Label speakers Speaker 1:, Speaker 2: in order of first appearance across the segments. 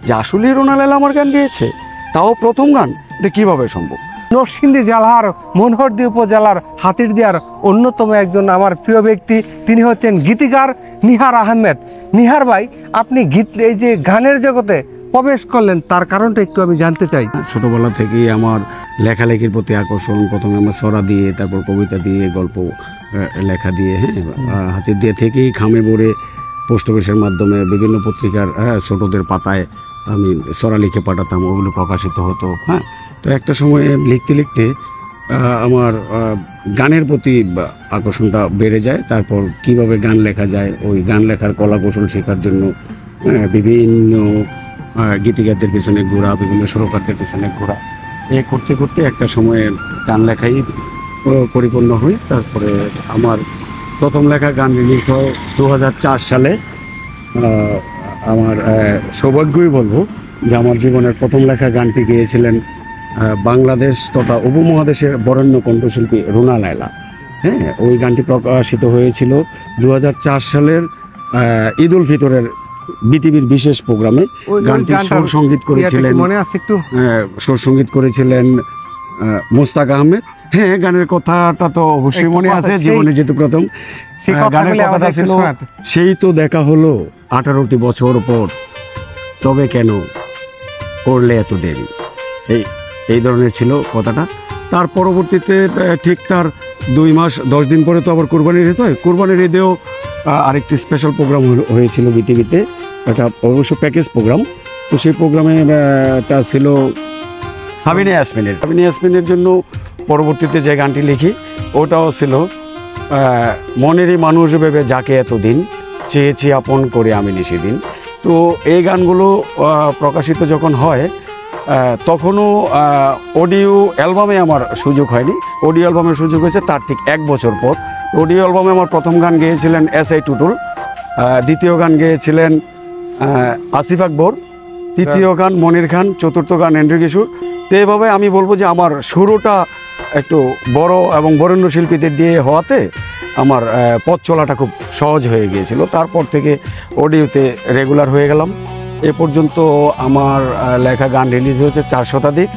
Speaker 1: যে আসলে রুনা লায়লা আমার গান গেয়েছে, তাও প্রথম গান, এটা কীভাবে সম্ভব?
Speaker 2: নরসিংদী জেলার মনোহরদী উপজেলার হাতিরদিয়ার অন্যতম একজন আমার প্রিয় ব্যক্তি, তিনি হচ্ছেন গীতিকার নিহার আহমেদ। নিহার ভাই, আপনি এই যে গানের জগতে প্রবেশ করলেন, তার কারণটা একটু আমি জানতে চাই।
Speaker 1: ছোটোবেলা থেকেই আমার লেখালেখির প্রতি আকর্ষণ। প্রথমে আমার ছড়া দিয়ে, তারপর কবিতা দিয়ে, গল্প লেখা দিয়ে, হাতিরদিয়া থেকেই খামে ভরে পোস্ট অফিসের মাধ্যমে বিভিন্ন পত্রিকার ছোটোদের পাতায় আমি ছড়া লিখে পাঠাতাম, ওগুলো প্রকাশিত হতো। তো একটা সময়ে লিখতে লিখতে আমার গানের প্রতি আকর্ষণটা বেড়ে যায়। তারপর কিভাবে গান লেখা যায়, ওই গান লেখার কলা কৌশল শেখার জন্য বিভিন্ন গীতিকারদের পিছনে ঘোরা, বিভিন্ন সুরকারদের পিছনে ঘোরা, এ করতে করতে একটা সময়ে গান লেখাই পরিপূর্ণ হই। তারপরে আমার প্রথম লেখা গান রিলিজ হয় 2004 সালে। আমার সৌভাগ্যই বলবো যে আমার জীবনের প্রথম লেখা গানটি গেয়েছিলেন বাংলাদেশ তথা উপমহাদেশের বরেণ্য কণ্ঠশিল্পী রুনা লায়লা। ওই গানটি প্রকাশিত হয়েছিল 2004 সালের ঈদ উল ফিতরের বিটিভির বিশেষ প্রোগ্রামে। গানটি সুর সঙ্গীত করেছিলেন, সুর সঙ্গীত করেছিলেন মোস্তাক আহমেদ। গানের কথাটা তো অবশ্যই মনে আছে, জীবনে যেহেতু প্রথম। গানের কথাটা ছিল, সেই তো দেখা হলো 18টি বছর পর, তবে কেন করলে এত দেরি, এই ধরনের ছিল কথাটা। তার পরবর্তীতে ঠিক তার 2 মাস 10 দিন পরে তো আবার কোরবানির ঈদ হয়। কোরবানির ঈদেও আরেকটি স্পেশাল প্রোগ্রাম হয়েছিল বিটিভিতে, একটা অবশ্য প্যাকেজ প্রোগ্রাম। তো সেই প্রোগ্রামে টা ছিল সাবিনা ইয়াসমিনের জন্য পরবর্তীতে যে গানটি লিখি, ওটাও ছিল মনেরই মানুষ ভেবে যাকে এতদিন চেয়েছি আপন করে আমি নিশিদিন। তো এই গানগুলো প্রকাশিত যখন হয়, তখনও অডিও অ্যালবামে আমার সুযোগ হয়নি। অডিও অ্যালবামের সুযোগ হয়েছে তার ঠিক 1 বছর পর। অডিও অ্যালবামে আমার প্রথম গান গেয়েছিলেন এস.আই. টুটুল, দ্বিতীয় গান গেয়েছিলেন আসিফ আকবর, তৃতীয় গান মনির খান, চতুর্থ গান এন্ড্রু কিশোর। তো এভাবে আমি বলবো যে আমার শুরুটা একটু বড় এবং বরেণ্য শিল্পীদের দিয়ে হওয়াতে আমার পথ চলাটা খুব সহজ হয়ে গিয়েছিল। তারপর থেকে অডিওতে রেগুলার হয়ে গেলাম। এ পর্যন্ত আমার লেখা গান রিলিজ হয়েছে 4 শতাধিক।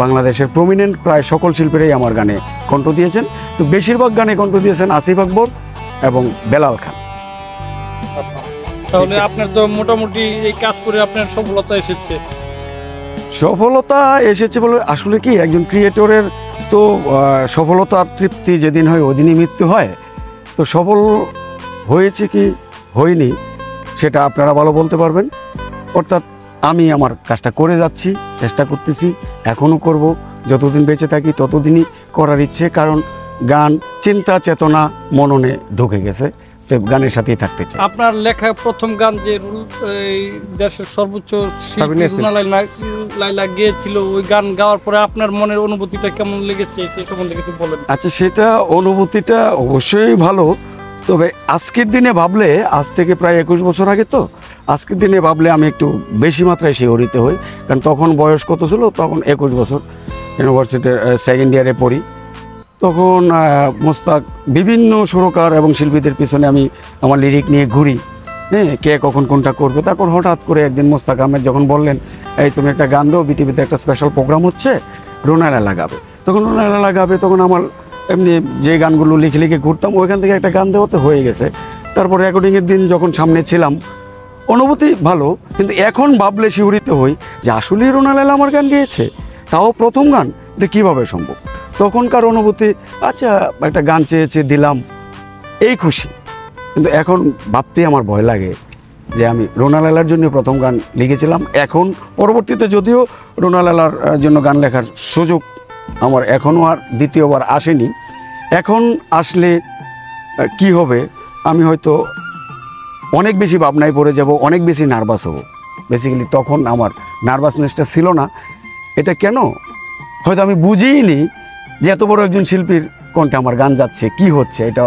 Speaker 1: বাংলাদেশের প্রমিনেন্ট প্রায় সকল শিল্পীরাই আমার গানে কণ্ঠ দিয়েছেন। তো বেশিরভাগ গানে কণ্ঠ দিয়েছেন আসিফ আকবর এবং বেলাল খান।
Speaker 3: তাহলে আপনার তো মোটামুটি এই কাজ করে আপনার সফলতা এসেছে।
Speaker 1: সফলতা এসেছে বলে আসলে কি, একজন ক্রিয়েটরের তো সফলতার তৃপ্তি যেদিন হয় ওদিনই মৃত্যু হয়। তো সফল হয়েছে কি হয়নি সেটা আপনারা ভালো বলতে পারবেন। অর্থাৎ আমি আমার কাজটা করে যাচ্ছি, চেষ্টা করতেছি, এখনও করব। যতদিন বেঁচে থাকি ততদিনই করার ইচ্ছে, কারণ গান চিন্তা চেতনা মননে ঢুকে গেছে, তো গানের সাথেই থাকতে চাই।
Speaker 3: আপনার লেখা প্রথম গান যে দেশের সর্বোচ্চ শিল্পী রুনা লায়লা গিয়েছিল, ওই গান গাওয়ার পরে আপনার মনের অনুভূতিটা কেমন লেগেছে সেই সম্বন্ধে কিছু বলেন।
Speaker 1: আচ্ছা, সেটা অনুভূতিটা অবশ্যই ভালো। তবে আজকের দিনে ভাবলে, আজ থেকে প্রায় 21 বছর আগে, তো আজকের দিনে ভাবলে আমি একটু বেশি মাত্রায় শিহরিত হই। কারণ তখন বয়স কত ছিল? তখন 21 বছর, ইউনিভার্সিটির 2nd ইয়ারে পড়ি। তখন মোস্তাক বিভিন্ন সুরকার এবং শিল্পীদের পিছনে আমি আমার লিরিক নিয়ে ঘুরি, কে কখন কোনটা করবে। তারপর হঠাৎ করে একদিন মোস্তাক আহমেদ যখন বললেন, এই তুমি একটা গান দাও, বিটিভিতে একটা স্পেশাল প্রোগ্রাম হচ্ছে, রুনা লায়লা গাবে। তখন রুনা লায়লা গাবে, তখন আমার এমনি যে গানগুলো লিখে লিখে ঘুরতাম, ওইখান থেকে একটা গান দেওয়াতে হয়ে গেছে। তারপর রেকর্ডিংয়ের দিন যখন সামনে ছিলাম, অনুভূতি ভালো। কিন্তু এখন ভাবলে শিহরিত হই যে আসলেই রুনা লায়লা আমার গান গেয়েছে, তাও প্রথম গান, এটা কীভাবে সম্ভব? তখনকার অনুভূতি, আচ্ছা একটা গান চেয়েছে দিলাম, এই খুশি। কিন্তু এখন ভাবতেই আমার ভয় লাগে যে আমি রুনা লায়লার জন্য প্রথম গান লিখেছিলাম। এখন পরবর্তীতে যদিও রুনা লায়লার জন্য গান লেখার সুযোগ আমার এখনও আর দ্বিতীয়বার আসেনি। এখন আসলে কি হবে, আমি হয়তো অনেক বেশি ভাবনায় পড়ে যাব, অনেক বেশি নার্ভাস হব। বেসিক্যালি তখন আমার নার্ভাসনেসটা ছিল না। এটা কেন? হয়তো আমি বুঝিনি যে এত বড় একজন শিল্পীর কণ্ঠে আমার গান যাচ্ছে, কি হচ্ছে এটা।